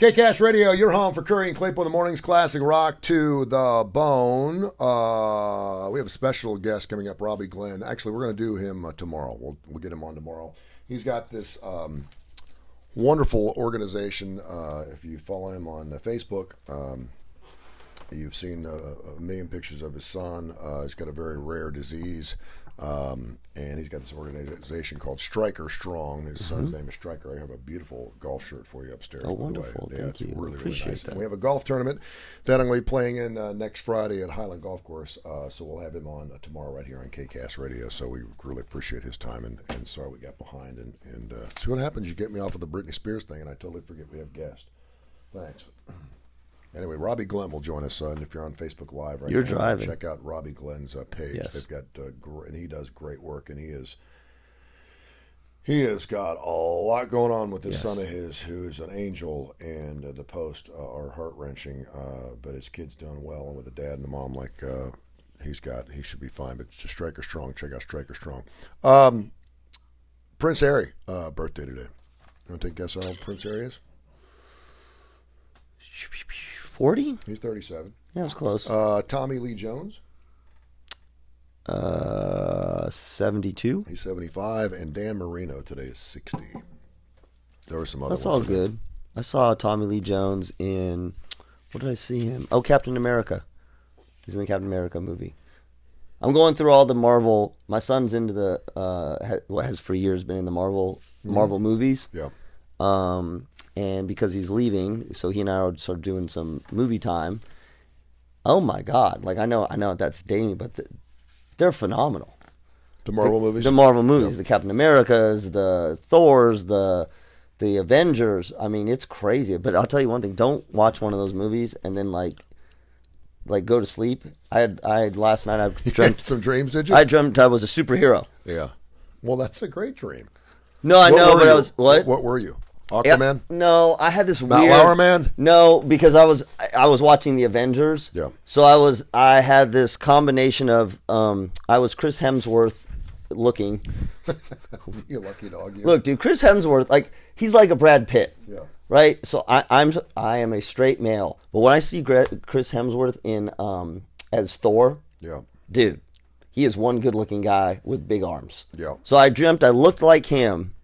KCast Radio, your home for Kurre and Klapow in the mornings, classic rock to the bone. We have a special guest coming up, Robbie Glenn. Actually, we're going to do him tomorrow. We'll get him on tomorrow. He's got this wonderful organization. If you follow him on Facebook, you've seen a million pictures of his son. He's got a very rare disease. And he's got this organization called Striker Strong. His son's name is Striker. I have a beautiful golf shirt for you upstairs. Oh, wonderful. Thank you. Really, Appreciate really nice. that. We have a golf tournament that I'm going to be playing in next Friday at Highland Golf Course. So we'll have him on tomorrow right here on KCast Radio. So we really appreciate his time. And sorry we got behind. And see what happens. You get me off of the Britney Spears thing, and I totally forget we have guests. Thanks. Anyway, Robbie Glenn will join us, and if you're on Facebook Live right You're now, driving. check out Robbie Glenn's page. Yes. They've got and he does great work, and he has got a lot going on with this son of his, who is an angel, and the posts are heart wrenching. But his kid's doing well, and with a dad and a mom like he should be fine. But it's just Striker Strong. Check out Striker Strong. Prince Harry birthday today. You want to take a guess how old Prince Harry is? 40? He's 37. Yeah, it's close. Tommy Lee Jones. 72. He's 75, and Dan Marino today is 60. There were some other That's ones. all good. I saw Tommy Lee Jones in, what did I see him? Oh, Captain America. He's in the Captain America movie. I'm going through all the Marvel. My son's into the, has for years been in the Marvel movies. Yeah. And because he's leaving, so he and I are sort of doing some movie time. Oh my God! Like I know that's dating, but they're phenomenal. The Marvel movies. The Marvel movies, the Captain Americas, the Thors, the Avengers. I mean, it's crazy. But I'll tell you one thing: don't watch one of those movies and then like go to sleep. I had last night. I dreamt some dreams. Did you? I dreamt I was a superhero. Yeah. Well, that's a great dream. No, I know, but I was what? What were you? Aquaman? No, I had this Matt weird. Lauerman? No, because I was watching the Avengers. Yeah. So I had this combination of I was Chris Hemsworth looking. You lucky dog. You. Look, dude, Chris Hemsworth, like he's like a Brad Pitt. Yeah. Right. So I am a straight male, but when I see Chris Hemsworth in as Thor, Yeah. dude, he is one good looking guy with big arms. Yeah. So I dreamt I looked like him.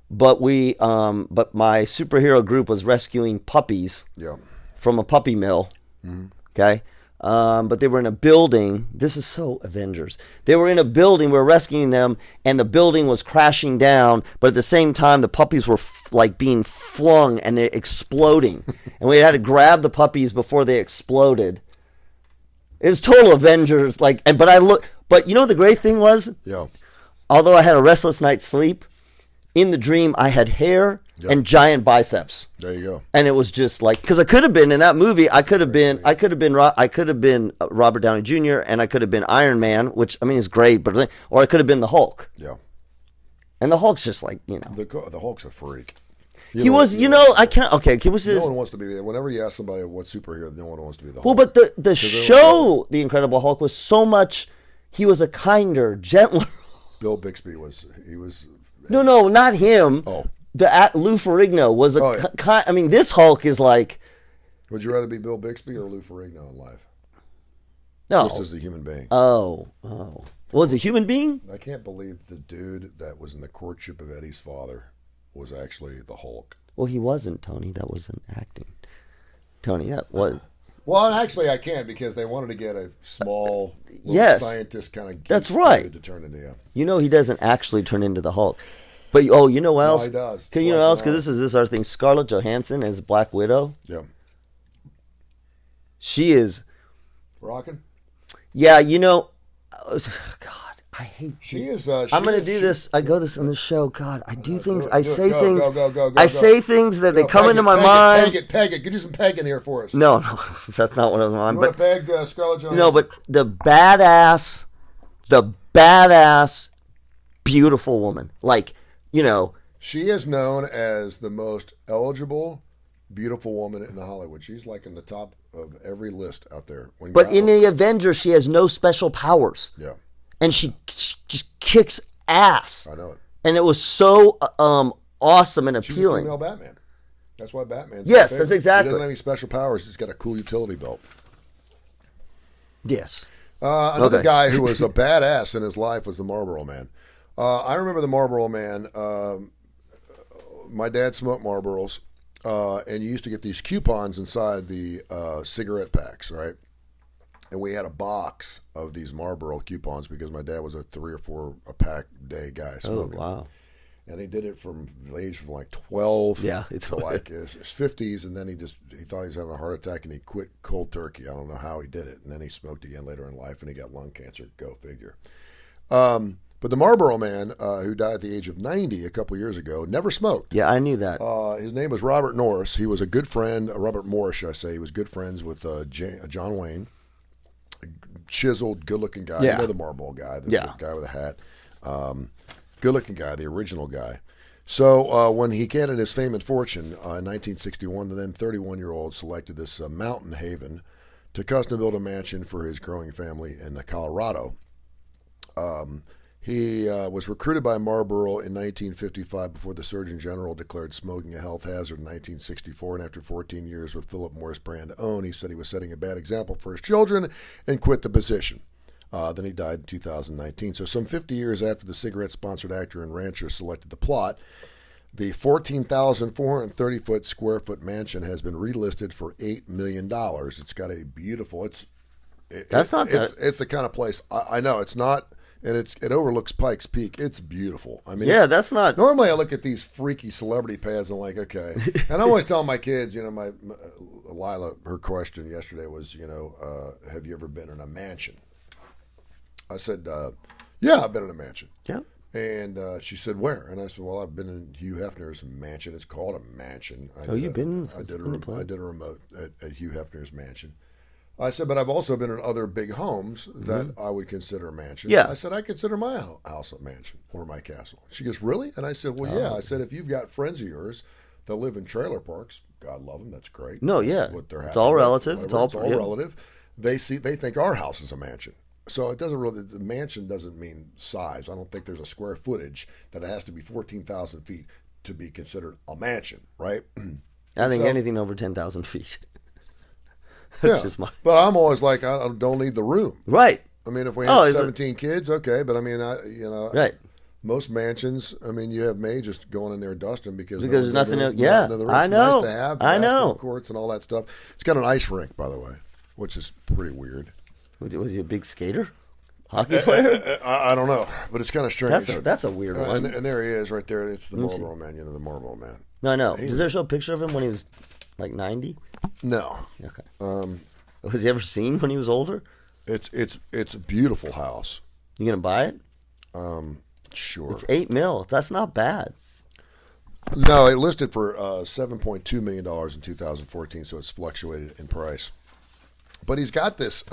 But but my superhero group was rescuing puppies from a puppy mill. Mm-hmm. Okay. But they were in a building. This is so Avengers. They were in a building. We were rescuing them, and the building was crashing down. But at the same time, the puppies were like being flung, and they're exploding. And we had to grab the puppies before they exploded. It was total Avengers. But you know what the great thing was? Yeah. Although I had a restless night's sleep, in the dream, I had hair and giant biceps. There you go. And it was just like, because I could have been in that movie. I could have been Robert Downey Jr. and I could have been Iron Man, which I mean is great, or I could have been the Hulk. Yeah. And the Hulk's just like the Hulk's a freak. He was. I can't. Okay, he was just. No one wants to be there. Whenever you ask somebody what superhero, no one wants to be the Hulk. Well, but the show, The Incredible Hulk, was so much. He was a kinder, gentler. Bill Bixby was. No, not him. Oh. Lou Ferrigno was I mean, this Hulk is like. Would you rather be Bill Bixby or Lou Ferrigno in life? No. Just as a human being. Oh. Was a human being? I can't believe the dude that was in the courtship of Eddie's father was actually the Hulk. Well, he wasn't, Tony. That wasn't acting. Tony, that was. Well, actually, I can because they wanted to get a small scientist kind of. That's right. To turn into him. He doesn't actually turn into the Hulk. But you know what else? No, he does. You know what else? Because this is our thing. Scarlett Johansson as Black Widow. Yeah. She is. Rocking. Yeah, God, I hate. She is. I'm going to do this. I go this on the show. God, I do things. I say go, things. Go, I say things that they come into my mind. Peg it. Could do some pegging here for us. No, that's not what I was on. You want to peg Scarlett Johansson? No, but the badass, beautiful woman. She is known as the most eligible, beautiful woman in Hollywood. She's like in the top of every list out there. But in the Avengers, she has no special powers. Yeah. And she just kicks ass. I know it. And it was so awesome and appealing. She's a female Batman. That's why Batman's Yes, my favorite. that's exactly. He doesn't have any special powers. He's got a cool utility belt. Yes. Another guy who was a badass in his life was the Marlboro Man. I remember the Marlboro Man. My dad smoked Marlboros, and you used to get these coupons inside the cigarette packs, right? And we had a box of these Marlboro coupons because my dad was a 3 or 4 a pack day guy smoking. Oh, wow. And he did it from the age from like 12 it's to like his 50s, and then he thought he was having a heart attack, and he quit cold turkey. I don't know how he did it, and then he smoked again later in life, and he got lung cancer. Go figure. But the Marlboro Man, who died at the age of 90 a couple years ago, never smoked. Yeah, I knew that. His name was Robert Norris. He was a good friend, Robert Morris, I say. He was good friends with John Wayne, a chiseled, good-looking guy. Yeah. You know the Marlboro guy, the guy with a hat. Good-looking guy, the original guy. So when he gained his fame and fortune in 1961, the then 31-year-old selected this mountain haven to custom build a mansion for his growing family in Colorado. He was recruited by Marlboro in 1955 before the Surgeon General declared smoking a health hazard in 1964. And after 14 years with Philip Morris brand owned, he said he was setting a bad example for his children and quit the position. Then he died in 2019. So some 50 years after the cigarette-sponsored actor and rancher selected the plot, the 14,430 square foot mansion has been relisted for $8 million. It's got a beautiful. It's the kind of place. I know it's not, and it overlooks Pikes Peak. It's beautiful. I mean, that's not. Normally, I look at these freaky celebrity pads and I'm like, okay. And I always tell my kids, my Lila, her question yesterday was, have you ever been in a mansion? I said, yeah, I've been in a mansion. Yeah. And she said, where? And I said, well, I've been in Hugh Hefner's mansion. It's called a mansion. You've been? I did a remote at Hugh Hefner's mansion. I said, but I've also been in other big homes that I would consider mansions. Yeah. I said, I consider my house a mansion or my castle. She goes, really? And I said, well, yeah. I said, if you've got friends of yours that live in trailer parks, God love them, that's great. No, that's yeah. what they're it's all relative. It's all relative. They think our house is a mansion. So it doesn't really. The mansion doesn't mean size. I don't think there's a square footage that it has to be 14,000 feet to be considered a mansion, right? I think anything over 10,000 feet. That's just my. But I'm always like, I don't need the room, right? I mean, if we have 17 kids, okay. But I mean, right. Most mansions, I mean, you have May just going in there dusting because there's nothing. Yeah, I know. Nice to have I know. Courts and all that stuff. It's got an ice rink, by the way, which is pretty weird. Was he a big skater? Hockey player? I don't know, but it's kind of strange. That's a weird one. And there he is right there. It's the Marlboro Man, the Marlboro Man. No, I know. Does there show a picture of him when he was like 90? No. Okay. Was he ever seen when he was older? It's a beautiful house. You gonna buy it? Sure. It's $8 million. That's not bad. No, it listed for $7.2 million in 2014, so it's fluctuated in price. But he's got this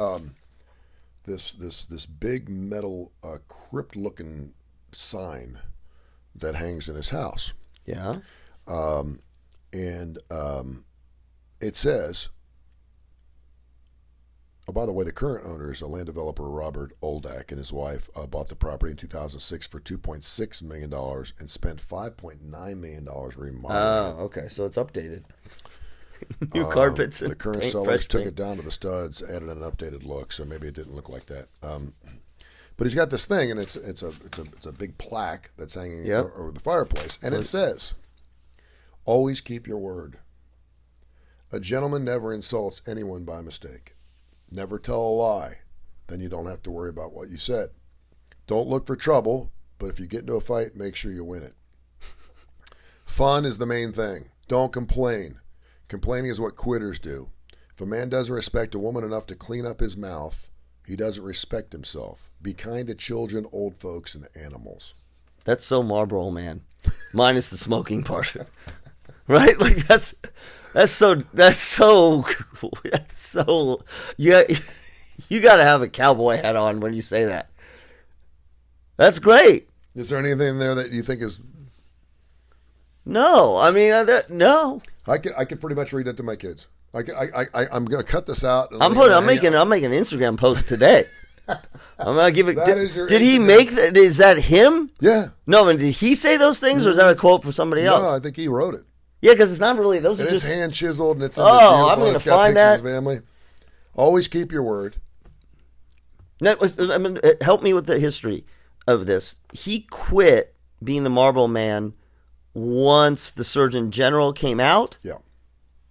this big metal crypt-looking sign that hangs in his house. Yeah. And it says, oh, by the way, the current owner is a land developer, Robert Oldak, and his wife bought the property in 2006 for $2.6 million and spent $5.9 million remodeling. Oh, okay. So it's updated. New carpets. And the current sellers took it down to the studs, added an updated look, so maybe it didn't look like that. But he's got this thing, and it's a big plaque that's hanging over the fireplace, and it says, "Always keep your word. A gentleman never insults anyone by mistake. Never tell a lie, then you don't have to worry about what you said. Don't look for trouble, but if you get into a fight, make sure you win it. Fun is the main thing. Don't complain. Complaining is what quitters do. If a man doesn't respect a woman enough to clean up his mouth, he doesn't respect himself. Be kind to children, old folks, and animals." That's so Marlboro Man, minus the smoking part, right? Like that's so you got to have a cowboy hat on when you say that. That's great. Is there anything there that you think is? No, I mean no. I could pretty much read that to my kids. I'm going to cut this out. And I'm making an Instagram post today. I'm going to give it. Did he Instagram. make that? Is that him? Yeah. No, and did he say those things, or is that a quote from somebody else? No, I think he wrote it. Yeah, because it's not really. Those and are just it's hand chiseled and it's. In I'm going to find that. Family. Always keep your word. Help me with the history of this. He quit being the Marlboro Man once the Surgeon General came out. Yeah.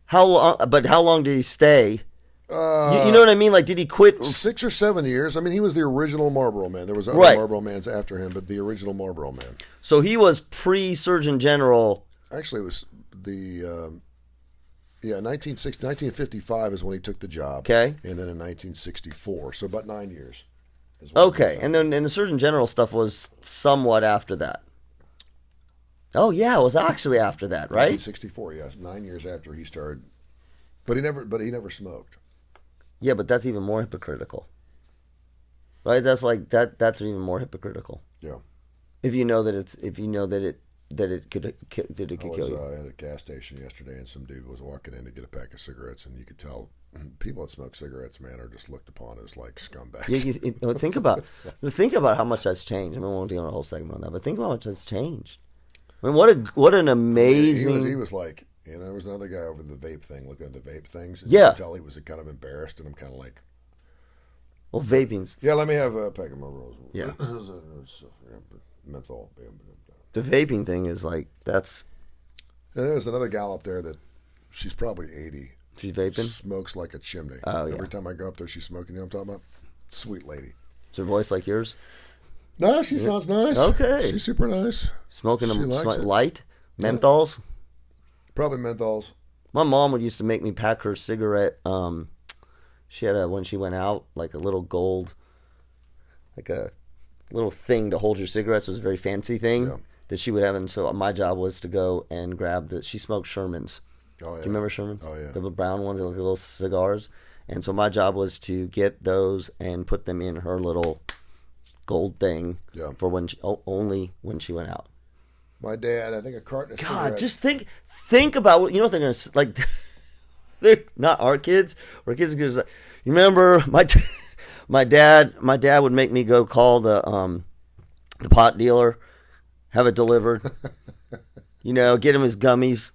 How long? But how long did he stay? You know what I mean? Like, did he quit? 6 or 7 years. I mean, he was the original Marlboro Man. There was other Marlboro Mans after him, but the original Marlboro Man. So he was pre-Surgeon General. Actually, it was the 1955 is when he took the job. Okay. And then in 1964, so about 9 years. Okay, and then the Surgeon General stuff was somewhat after that. Oh yeah, it was actually after that, right? 1964, yes, 9 years after he started. But he never smoked. Yeah, but that's even more hypocritical, right? That's like that. That's even more hypocritical. Yeah. If you know that it could kill you. I was at a gas station yesterday, and some dude was walking in to get a pack of cigarettes, and you could tell people that smoke cigarettes, man, are just looked upon as like scumbags. Yeah, think about how much that's changed. I mean, we won't do a whole segment on that, but think about how much that's changed. I mean, what an amazing. He was like, there was another guy over the vape thing, looking at the vape things. And yeah. You could tell he was kind of embarrassed, and I'm kind of like, well, vaping's. Yeah, let me have a pack of Marlboros. Yeah. Menthol. The vaping thing is like, that's. And there's another gal up there that she's probably 80. She's vaping? Smokes like a chimney. Oh, yeah. Every time I go up there, she's smoking. You know what I'm talking about? Sweet lady. Is her voice like yours? No, she sounds nice. Okay. She's super nice. Smoking them light? Menthols? Yeah. Probably menthols. My mom used to make me pack her cigarette. She had when she went out, like a little gold, like a little thing to hold your cigarettes. It was a very fancy thing that she would have. And so my job was to go and grab she smoked Shermans. Oh, yeah. Do you remember Shermans? Oh, yeah. The brown ones, they look like little cigars. And so my job was to get those and put them in her little gold thing for only when she went out. My dad, I think a carton of cigarettes. God, just think about what, you know what they're going to, like, they're not our kids. Our kids are going to say, you remember my dad would make me go call the pot dealer, have it delivered, get him his gummies.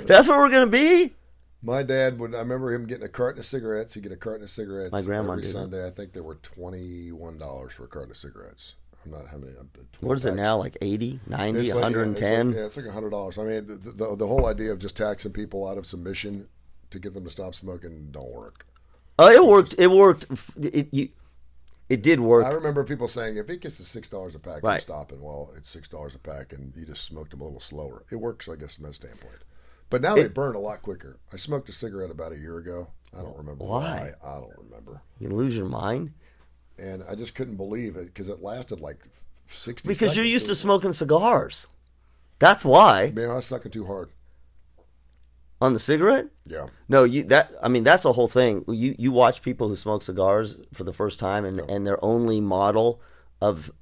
That's what we're going to be? My dad I remember him getting a carton of cigarettes. He'd get a carton of cigarettes my grandma every did Sunday. That. I think they were $21 for a carton of cigarettes. I'm not how many. What is it now? Like 80, 90, it's 110? It's like $100. I mean, the whole idea of just taxing people out of submission to get them to stop smoking don't work. Oh, it worked. It worked. It did work. I remember people saying, if it gets to $6 a pack, right. I'm stopping. Well, it's $6 a pack, and you just smoked them a little slower. It works, I guess, from that standpoint. But now they burn a lot quicker. I smoked a cigarette about a year ago. I don't remember why. I don't remember. You lose your mind? And I just couldn't believe it because it lasted like 60 because seconds. You're used to smoking cigars. That's why. Man, I was sucking too hard. On the cigarette? Yeah. No, that's the whole thing. You watch people who smoke cigars for the first time and their only model of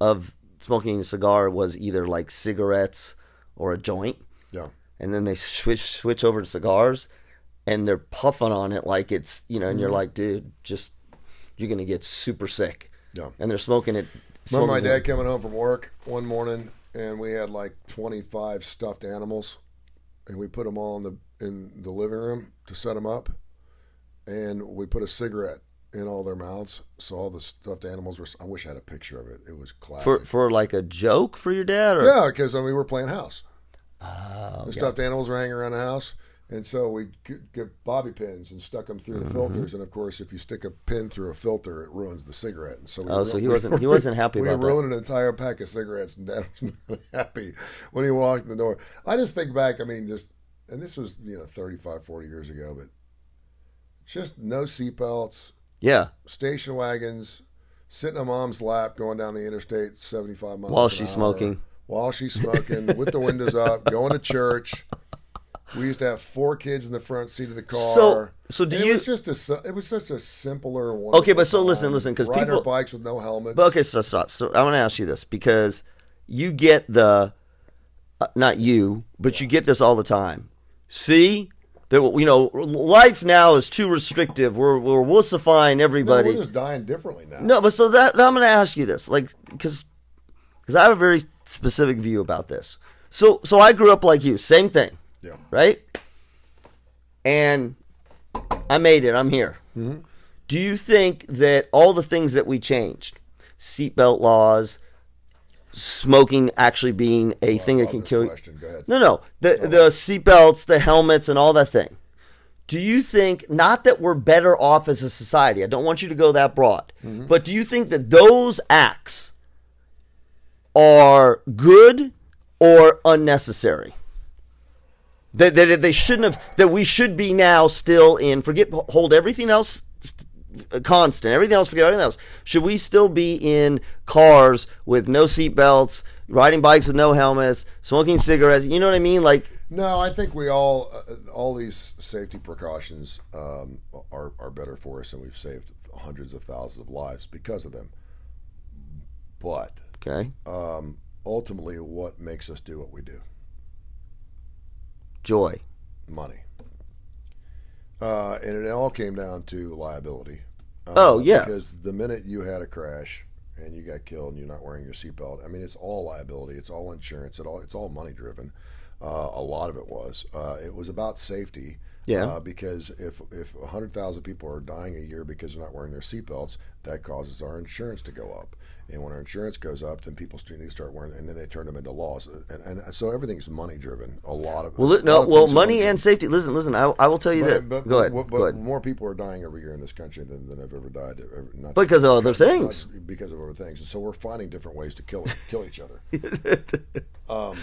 smoking a cigar was either like cigarettes or a joint. Yeah. And then they switch over to cigars, and they're puffing on it like it's, and you're like, dude, you're going to get super sick. Yeah. And they're smoking it. Remember my dad coming home from work one morning, and we had like 25 stuffed animals, and we put them all in the living room to set them up, and we put a cigarette in all their mouths, so all the stuffed animals were. I wish I had a picture of it. It was classic. For like a joke for your dad, or yeah, because we were playing house. Oh, the stuffed animals were hanging around the house, and so we get bobby pins and stuck them through the filters. And of course, if you stick a pin through a filter, it ruins the cigarette. And so so he wasn't happy about that. We ruined an entire pack of cigarettes, and Dad was not happy when he walked in the door. I just think back. I mean, and this was 35, 40 years ago, but just no seatbelts. Yeah. Station wagons, sitting on mom's lap, going down the interstate 75 miles while an she's hour. smoking. While she's smoking, with the windows up, going to church. We used to have 4 kids in the front seat of the car. So do and you? It was such a simpler one. Okay, but so listen, because riding people our bikes with no helmets. But okay, so stop. So I want to ask you this because you get the, not you, but you get this all the time. See, that life now is too restrictive. We're wussifying everybody. No, we're just dying differently now. No, but so that I'm going to ask you this, like, because I have a very specific view about this. So I grew up like you, same thing. Yeah. Right? And I made it. I'm here. Mm-hmm. Do you think that all the things that we changed, seatbelt laws, smoking actually being a thing that can kill you? Go ahead. No. The seatbelts, the helmets, and all that thing. Do you think, not that we're better off as a society, I don't want you to go that broad, but do you think that those acts are good or unnecessary? That they shouldn't have, that we should be now still in, hold everything else constant, everything else, forget everything else. Should we still be in cars with no seatbelts, riding bikes with no helmets, smoking cigarettes? You know what I mean? Like, no, I think we all these safety precautions are better for us, and we've saved hundreds of thousands of lives because of them. But okay, ultimately, what makes us do what we do? Joy, money, and it all came down to liability. Because the minute you had a crash and you got killed and you're not wearing your seatbelt, I mean, it's all liability, it's all insurance, it's all money driven. A lot of it was. It was about safety. Yeah. Because if 100,000 people are dying a year because they're not wearing their seatbelts, that causes our insurance to go up. And when our insurance goes up, then people need to start wearing, and then they turn them into laws. And so everything's money driven. A lot of money and safety. Listen. I will tell you Go ahead. Go ahead. More people are dying every year in this country than have ever died. Because of other things. Because of other things. And so we're finding different ways to kill each other. But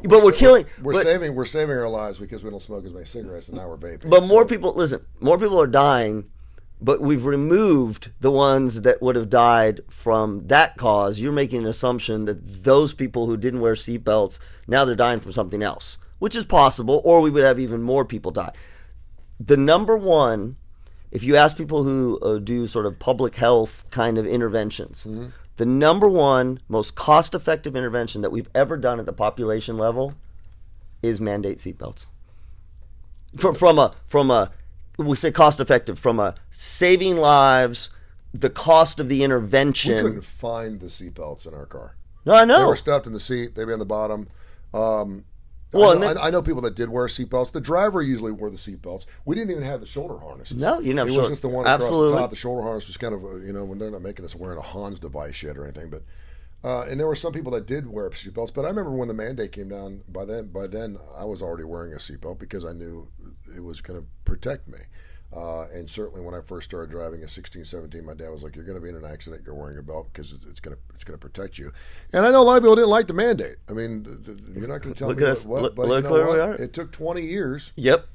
we're killing. We're saving our lives because we don't smoke as many cigarettes, and now we're vaping. But more people are dying. But we've removed the ones that would have died from that cause. You're making an assumption that those people who didn't wear seatbelts, now they're dying from something else, which is possible, or we would have even more people die. The number one, if you ask people who do sort of public health kind of interventions, the number one most cost-effective intervention that we've ever done at the population level is mandate seatbelts. We say cost effective from a saving lives, the cost of the intervention. We couldn't find the seatbelts in our car. No, I know. They were stuffed in the seat. They'd be on the bottom. I know people that did wear seatbelts. The driver usually wore the seatbelts. We didn't even have the shoulder harnesses. No, you never. It was just the one across the top. The shoulder harness was kind of, when they're not making us wearing a Hans device yet or anything. But and there were some people that did wear seatbelts. But I remember when the mandate came down. By then, I was already wearing a seatbelt because I knew it was going to protect me. And certainly when I first started driving at 16, 17, my dad was like, "You're going to be in an accident. You're wearing a belt because it's going to protect you." And I know a lot of people didn't like the mandate. I mean, you're not going to tell me what, but you know what? It took 20 years. Yep.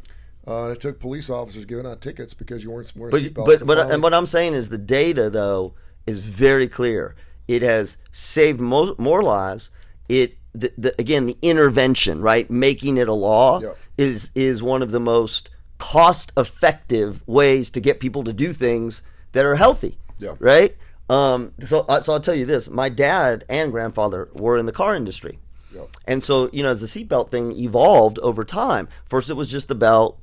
And it took police officers giving out tickets because you weren't wearing seatbelts. But what I'm saying is the data, though, is very clear. It has saved more lives. Again, the intervention, right, making it a law, is one of the most cost-effective ways to get people to do things that are healthy, right? So I'll tell you this. My dad and grandfather were in the car industry. And so, as the seatbelt thing evolved over time, first it was just the belt,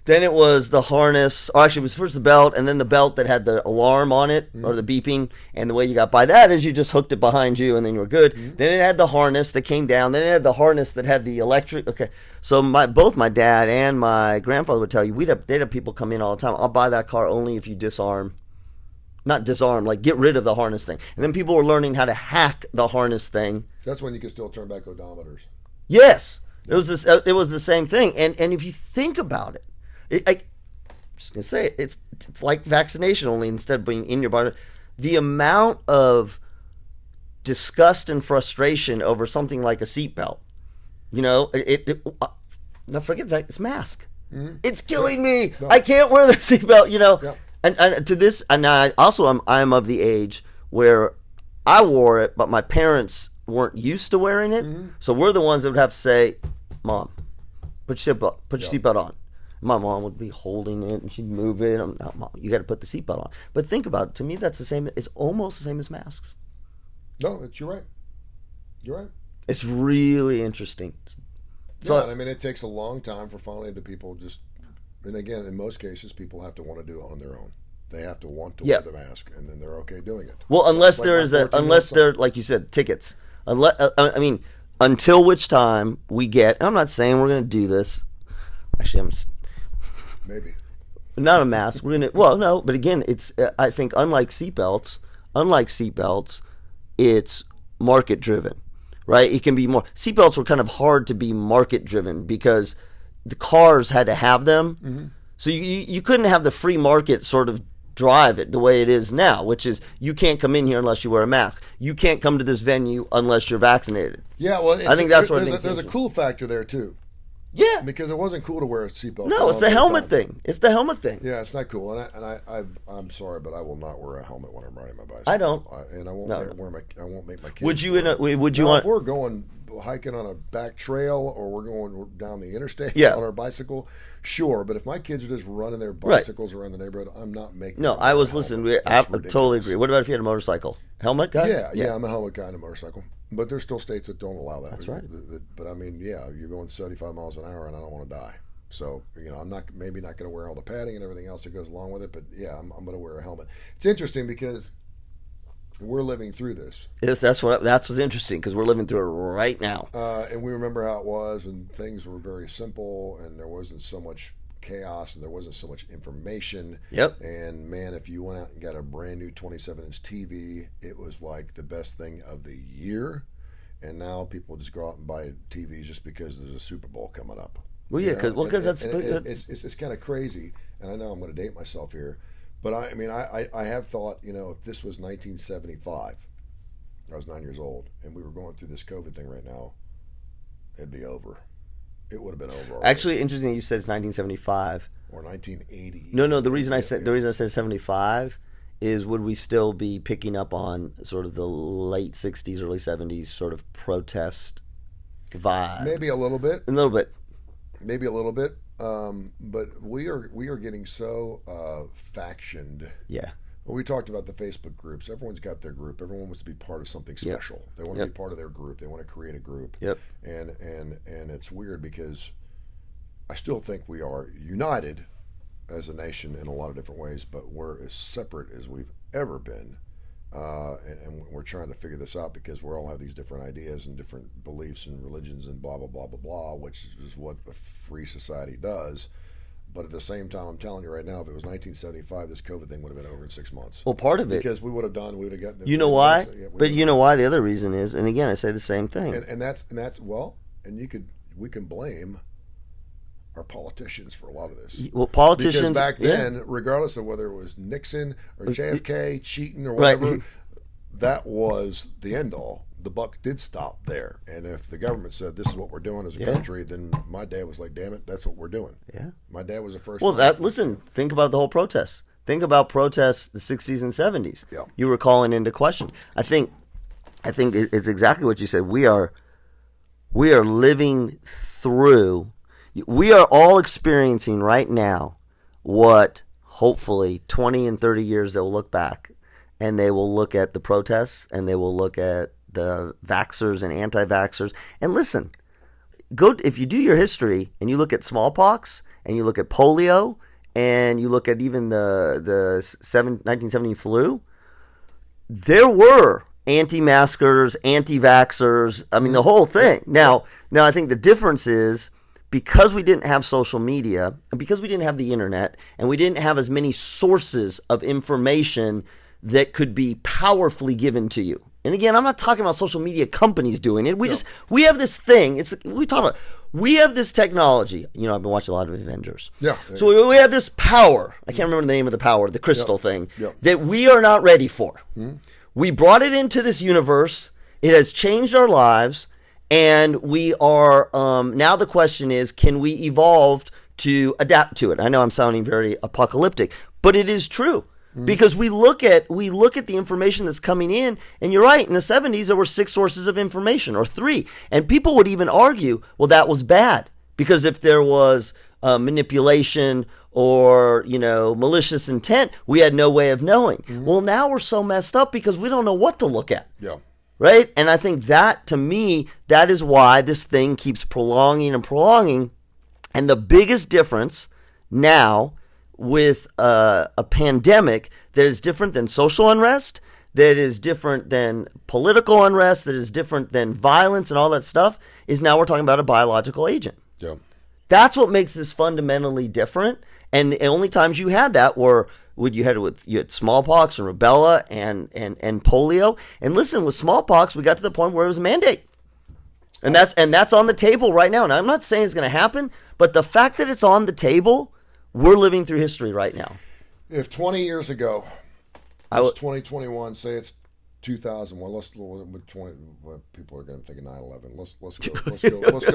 then it was the harness, or actually it was first the belt, and then the belt that had the alarm on it, or the beeping, and the way you got by that is you just hooked it behind you and then you were good. Then it had the harness that came down, then it had the harness that had the electric, okay. So both my dad and my grandfather would tell you, they'd have people come in all the time, "I'll buy that car only if you not disarm, like get rid of the harness thing." And then people were learning how to hack the harness thing. That's when you could still turn back odometers. Yes. It was the same thing. And if you think about it, I'm just gonna say it's like vaccination, only instead of being in your body. The amount of disgust and frustration over something like a seatbelt, now forget that, it's mask. It's killing me. No. I can't wear the seatbelt. Yeah. And to this, and I'm of the age where I wore it, but my parents weren't used to wearing it, so we're the ones that would have to say, "Mom, put your seatbelt on." My mom would be holding it and she'd move it. "No, Mom, you got to put the seatbelt on." But think about it. To me, that's the same. It's almost the same as masks. No, you're right. You're right. It's really interesting. So, I mean, it takes a long time for finally the people and again, in most cases, people have to want to do it on their own. They have to want to wear the mask, and then they're okay doing it. Well, unless there, like you said, tickets. Until which time we get, I'm not saying we're going to do this. Actually, maybe. Not a mask. We're going to, well, no, but again, it's, I think unlike seatbelts, it's market driven, right? It can be more, seatbelts were kind of hard to be market driven because the cars had to have them. Mm-hmm. So you couldn't have the free market sort of drive it the way it is now, which is you can't come in here unless you wear a mask. You can't come to this venue unless you're vaccinated. Yeah, well, I think that's what there's a cool factor there too. Yeah, because it wasn't cool to wear a seatbelt. No, it's the helmet thing. It's the helmet thing. Yeah, it's not cool, I'm sorry, but I will not wear a helmet when I'm riding my bicycle. I don't, I won't I won't make my kids. Would you? If we're going hiking on a back trail or we're going down the interstate on our bicycle, sure. But if my kids are just running their bicycles around the neighborhood, I'm not making. No, I totally agree. What about if you had a motorcycle? Helmet guy? Yeah, I'm a helmet guy on a motorcycle. But there's still states that don't allow that. That's right. But I mean, yeah, you're going 75 miles an hour, and I don't want to die. So, I'm not going to wear all the padding and everything else that goes along with it. But yeah, I'm going to wear a helmet. It's interesting because we're living through this. That's what's interesting because we're living through it right now. And we remember how it was, and things were very simple, and there wasn't so much chaos, and there wasn't so much information. Yep. And man, if you went out and got a brand new 27-inch TV, it was like the best thing of the year. And now people just go out and buy TVs just because there's a Super Bowl coming up. Well, yeah, because that's it's kind of crazy. And I know I'm going to date myself here, but I mean I have thought, if this was 1975, I was 9 years old, and we were going through this COVID thing right now, it'd be over. It would have been over already. Actually, interesting you said it's 1975 or 1980. No. The reason I said 75 is would we still be picking up on sort of the late 60s, early 70s sort of protest vibe? Maybe a little bit. Maybe a little bit. But we are getting so factioned. Yeah. Well, we talked about the Facebook groups. Everyone's got their group. Everyone wants to be part of something special. Yep. They want to be part of their group. They want to create a group. Yep. And it's weird because I still think we are united as a nation in a lot of different ways, but we're as separate as we've ever been. And we're trying to figure this out because we all have these different ideas and different beliefs and religions and blah, blah, blah, blah, blah, which is what a free society does. But at the same time, I'm telling you right now, if it was 1975, this COVID thing would have been over in 6 months. Well, part of it. Because we would have gotten. You know why? But you know why? The other reason is, and again, I say the same thing. And that's we can blame our politicians for a lot of this. Well, politicians. Because back then, regardless of whether it was Nixon or JFK cheating or whatever, that was the end all. The buck did stop there. And if the government said this is what we're doing as a country, then my dad was like, damn it, that's what we're doing. Yeah. My dad was the first one. Listen, think about the whole protest. Think about protests the 60s and 70s. Yeah. You were calling into question. I think it's exactly what you said. We are living through, we are all experiencing right now what hopefully 20 and 30 years they'll look back and they will look at the protests and they will look at the vaxxers and anti-vaxxers. And listen, if you do your history and you look at smallpox and you look at polio and you look at even the 1970 flu, there were anti-maskers, anti-vaxxers, I mean the whole thing. Now I think the difference is because we didn't have social media and because we didn't have the internet and we didn't have as many sources of information that could be powerfully given to you. And again, I'm not talking about social media companies doing it. We have this thing. We have this technology. I've been watching a lot of Avengers. Yeah. So we have this power. I can't remember the name of the power, the crystal thing, that we are not ready for. Mm-hmm. We brought it into this universe. It has changed our lives. And we are, now the question is, can we evolve to adapt to it? I know I'm sounding very apocalyptic, but it is true. Because we look at the information that's coming in, and you're right, in the 70s there were 6 sources of information, or 3. And people would even argue, well, that was bad. Because if there was manipulation or, malicious intent, we had no way of knowing. Mm-hmm. Well, now we're so messed up because we don't know what to look at. Yeah. Right? And I think that, to me, that is why this thing keeps prolonging and prolonging. And the biggest difference now with a pandemic that is different than social unrest, that is different than political unrest, that is different than violence and all that stuff, is now we're talking about a biological agent. Yeah. That's what makes this fundamentally different. And the only times you had that were when you had smallpox and rubella and polio. And listen, with smallpox, we got to the point where it was a mandate. And that's on the table right now. And I'm not saying it's going to happen, but the fact that it's on the table, we're living through history right now. If 20 years ago, it's 2021, say it's 2001. Let's with 20. Well, people are going to think of 9/11. Let's go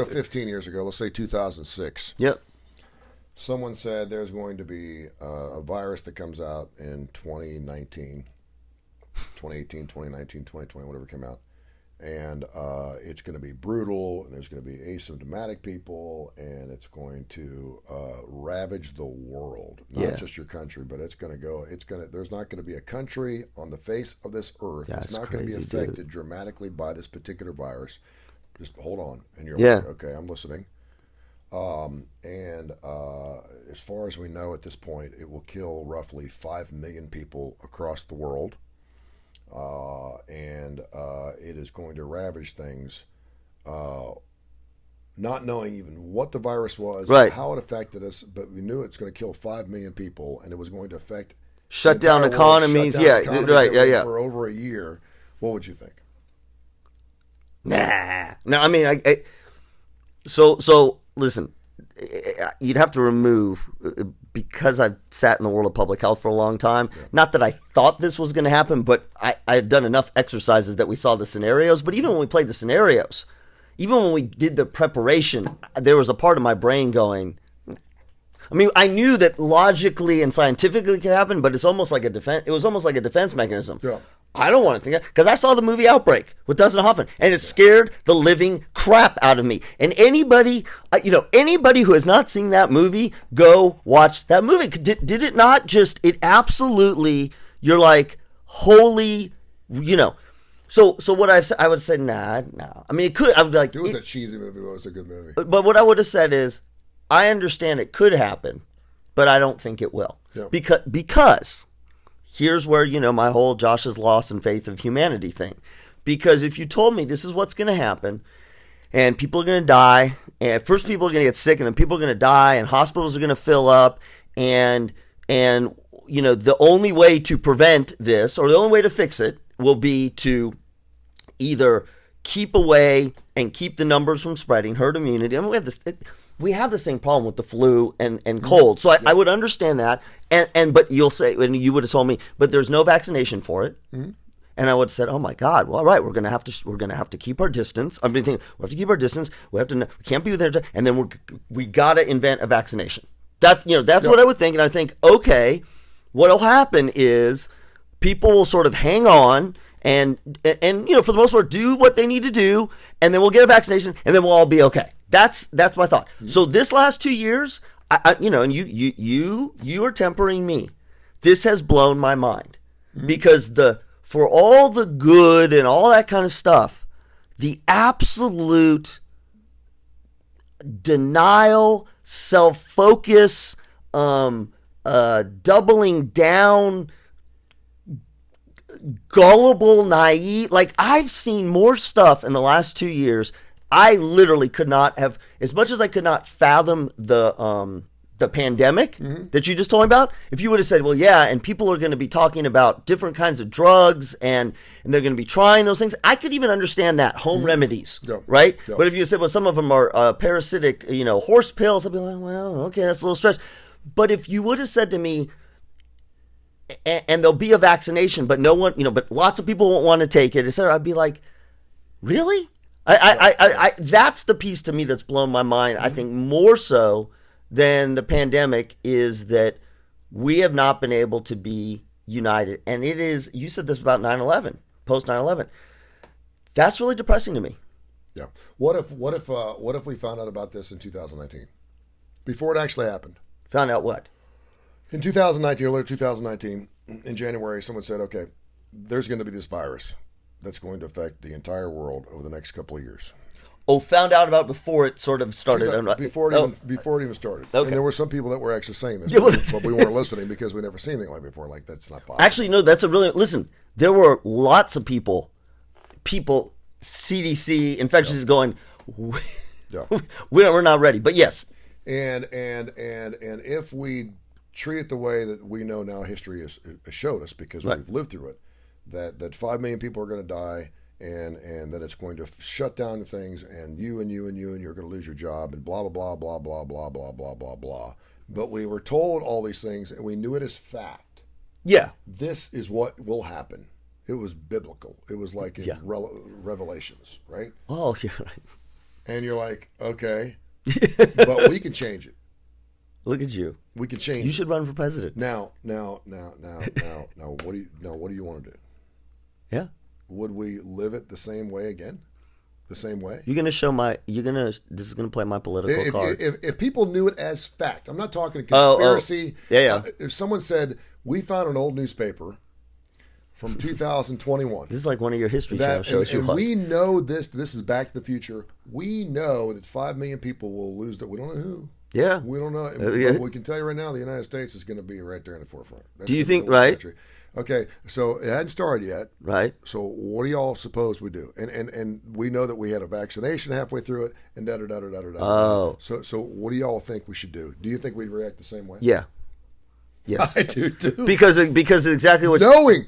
15 years ago. Let's say 2006. Yep. Someone said there's going to be a virus that comes out in 2019, 2018, 2019, 2020, whatever came out. And it's going to be brutal, and there's going to be asymptomatic people, and it's going to ravage the world, not just your country, but it's going to go. There's not going to be a country on the face of this earth that's not going to be affected dramatically by this particular virus. Just hold on, and you're like, okay, I'm listening. And as far as we know at this point, it will kill roughly 5 million people across the world. And it is going to ravage things, not knowing even what the virus was, how it affected us, but we knew it's going to kill 5 million people, and it was going to affect shut down economies. For over a year. What would you think? Nah. No, I mean, so listen, you'd have to remove, because I've sat in the world of public health for a long time, not that I thought this was going to happen, but I had done enough exercises that we saw the scenarios. But even when we played the scenarios, even when we did the preparation, there was a part of my brain going, I mean, I knew that logically and scientifically it could happen, but it's almost like a defense. It was almost like a defense mechanism. Yeah. I don't want to think that, because I saw the movie Outbreak with Dustin Hoffman, and it scared the living crap out of me. And anybody who has not seen that movie, go watch that movie. Did it not just? It absolutely. You're like, holy, So what I would say, nah. I mean, it could. I would be like, it was a cheesy movie, but it was a good movie. But what I would have said is, I understand it could happen, but I don't think it will. Yeah. Because here's where, my whole Josh's loss and faith of humanity thing. Because if you told me this is what's going to happen, and people are going to die, and first people are going to get sick, and then people are going to die, and hospitals are going to fill up, and the only way to prevent this, or the only way to fix it, will be to either keep away and keep the numbers from spreading, herd immunity. I mean, we have the same problem with the flu and cold. So I would understand that. But you'll say, and you would have told me, but there's no vaccination for it. Mm-hmm. And I would have said, oh my God, well, all right, we're gonna have to keep our distance. I've been thinking, we have to keep our distance. We can't be with there, and then we gotta invent a vaccination. That's what I would think. And I think, okay, what'll happen is people will sort of hang on and for the most part do what they need to do, and then we'll get a vaccination, and then we'll all be okay. That's my thought. Mm-hmm. So this last 2 years, and you are tempering me. This has blown my mind, mm-hmm. because for all the good and all that kind of stuff, the absolute denial, self-focus, doubling down, gullible, naive. Like, I've seen more stuff in the last 2 years. I literally could not have, as much as I could not fathom the pandemic, mm-hmm. that you just told me about. If you would have said, well, yeah, and people are going to be talking about different kinds of drugs, and they're going to be trying those things, I could even understand that, home mm-hmm. remedies, right? Yeah. But if you said, well, some of them are parasitic, horse pills, I'd be like, well, okay, that's a little stretch. But if you would have said to me, and there'll be a vaccination, but no one, but lots of people won't want to take it, etc., I'd be like, really? I that's the piece to me that's blown my mind. Mm-hmm. I think more so than the pandemic is that we have not been able to be united. And it is, you said this about 9/11, post 9/11. That's really depressing to me. Yeah. What if we found out about this in 2019? Before it actually happened. Found out what? In 2019, earlier 2019, in January, someone said, okay, there's going to be this virus that's going to affect the entire world over the next couple of years. Oh, found out about it before it sort of started. Before it even started. Okay. And there were some people that were actually saying this, but we weren't listening because we never seen anything like before. Like, that's not possible. Actually, no, that's a really, listen, there were lots of people, CDC, infectious going, we're not ready. But yes. And if we treat it the way that we know now history has showed us, because we've lived through it, that 5 million people are going to die, and that it's going to shut down the things, and you're going to lose your job, and blah, blah, blah, blah, blah, blah, blah, blah, blah, blah. But we were told all these things, and we knew it as fact. Yeah. This is what will happen. It was biblical. It was like in Revelations, right? Oh, yeah, right. And you're like, okay, but we can change it. Look at you. We can change it. You should run for president. Now, what do you want to do? Yeah. Would we live it the same way again? The same way? This is gonna play my political card. If people knew it as fact, I'm not talking conspiracy. Yeah. If someone said, we found an old newspaper from 2021. This is like one of your History Channel shows. And we know this is Back to the Future. We know that 5 million people will lose that. We don't know who. Yeah. We don't know. But we can tell you right now, the United States is going to be right there in the forefront. Do you think, right? Country. Okay, so it hadn't started yet. Right. So what do y'all suppose we do? And we know that we had a vaccination halfway through it, and da-da-da-da-da-da. Oh. So what do y'all think we should do? Do you think we'd react the same way? Yeah. Yes. I do too. Because exactly what... Knowing...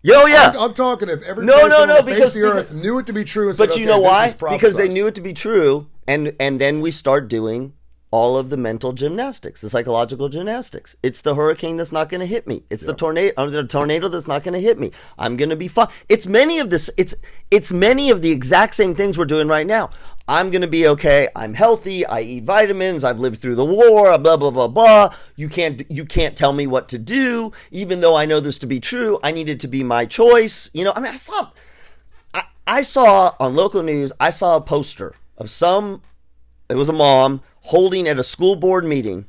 Yo, yeah. I'm talking if every person on the face of the earth knew it to be true. And but said, you know why? This is because they knew it to be true, and then we start doing all of the mental gymnastics, the psychological gymnastics. It's the hurricane that's not going to hit me. It's the tornado that's not going to hit me. I'm going to be fine. It's many of this. It's many of the exact same things we're doing right now. I'm going to be okay. I'm healthy. I eat vitamins. I've lived through the war. Blah blah blah blah. You can't tell me what to do, even though I know this to be true. I need it to be my choice. You know, I mean, I saw on local news. I saw a poster of it was a mom holding at a school board meeting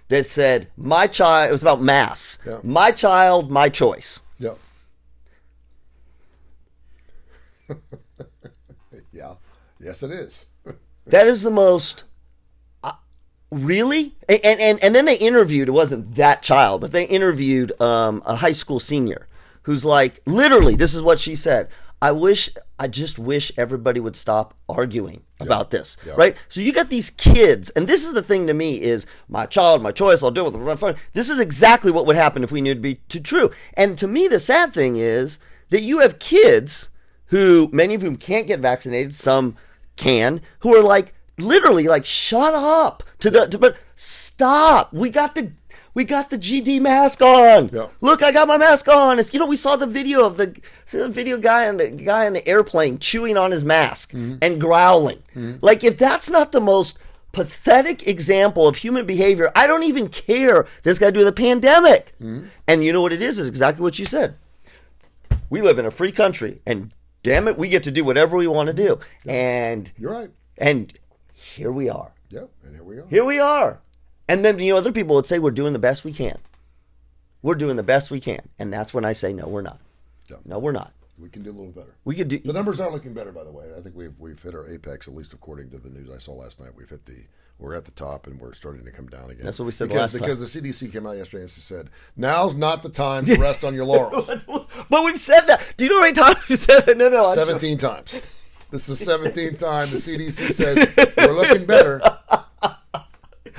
that said, "My child." It was about masks. Yeah. My child, my choice. Yeah. Yeah. Yes, it is. That is the most. Really? And then they interviewed. It wasn't that child, but they interviewed a high school senior who's like, literally, this is what she said. I just wish everybody would stop arguing about this, right? So you got these kids, and this is the thing to me is, my child, my choice, I'll do it with my phone. This is exactly what would happen if we knew it to be true. And to me, the sad thing is that you have kids who, many of whom can't get vaccinated, some can, who are like, literally like, shut up, but stop. We got the GD mask on. Yeah. Look, I got my mask on. It's, we saw the video of the guy on the airplane chewing on his mask and growling. Like, if that's not the most pathetic example of human behavior, I don't even care. This guy doing the pandemic. And you know what it is exactly what you said. We live in a free country, and damn it, we get to do whatever we want to do. Yeah. And you're right. And here we are. Yep, and here we are. Here we are. And then, other people would say we're doing the best we can. We're doing the best we can. And that's when I say, no, we're not. Yeah. No, we're not. We can do a little better. We could do. The numbers aren't looking better, by the way. I think we've hit our apex, at least according to the news I saw last night. We're at the top, and we're starting to come down again. That's what we said last time. Because the CDC came out yesterday and said, now's not the time to rest on your laurels. But we've said that. Do you know how many times we said that? No. 17 times. This is the 17th time the CDC says, we're looking better.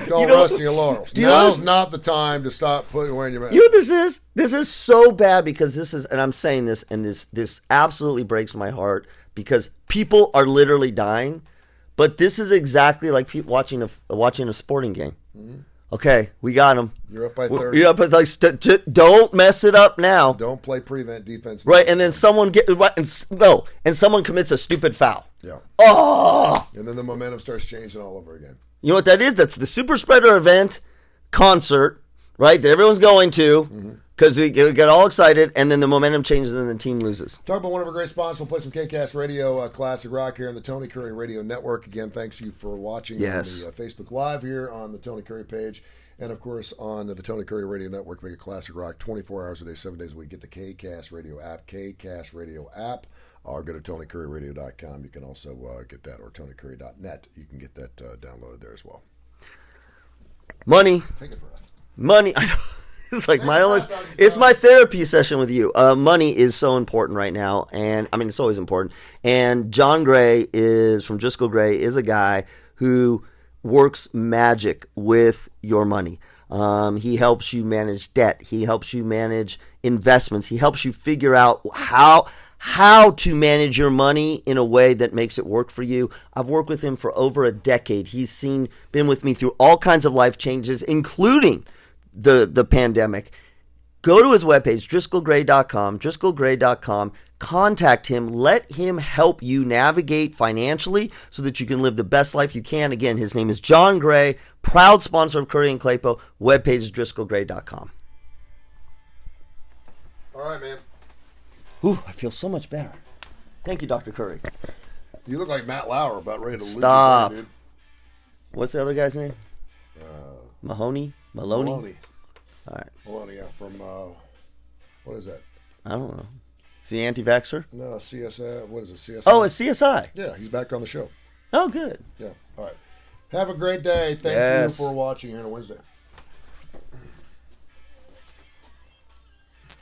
Don't rest on your laurels. Now's not the time to stop wearing your mask. You know what this is? This is so bad because this is, and I'm saying this, and this absolutely breaks my heart because people are literally dying. But this is exactly like people watching a sporting game. Mm-hmm. Okay, we got them. You're up by 30. You're up by don't mess it up now. Don't play prevent defense. Right, and then someone someone commits a stupid foul. Yeah. Oh. And then the momentum starts changing all over again. You know what that is? That's the super spreader event concert, right? That everyone's going to because they get all excited, and then the momentum changes, and then the team loses. Talk about one of our great sponsors. We'll play some KCast Radio Classic Rock here on the Tony Curry Radio Network. Again, thanks you for watching on the Facebook Live here on the Tony Curry page, and of course on the Tony Curry Radio Network. Make it Classic Rock 24 hours a day, 7 days a week. Get the KCast Radio app. Or go to TonyCurryRadio.com. You can also get that, or TonyCurry.net. You can get that downloaded there as well. Money. Take a breath. Money. I know. It's like it's my therapy session with you. Money is so important right now, and I mean it's always important. And John Gray from Driscoll Gray is a guy who works magic with your money. He helps you manage debt. He helps you manage investments. He helps you figure out how to manage your money in a way that makes it work for you. I've worked with him for over a decade. He's been with me through all kinds of life changes, including the pandemic. Go to his webpage, driscollgray.com, contact him, let him help you navigate financially so that you can live the best life you can. Again, his name is John Gray, proud sponsor of Kurre and Klapow. Webpage is driscollgray.com. All right, man. Ooh, I feel so much better. Thank you, Dr. Curry. You look like Matt Lauer about ready to Stop. lose your mind, dude. What's the other guy's name? Maloney? Maloney. All right. Maloney, yeah. From, what is that? I don't know. Is he anti-vaxxer? No, CSI. What is it, CSI? Oh, it's CSI. Yeah, he's back on the show. Oh, good. Yeah, all right. Have a great day. Thank you for watching here on a Wednesday.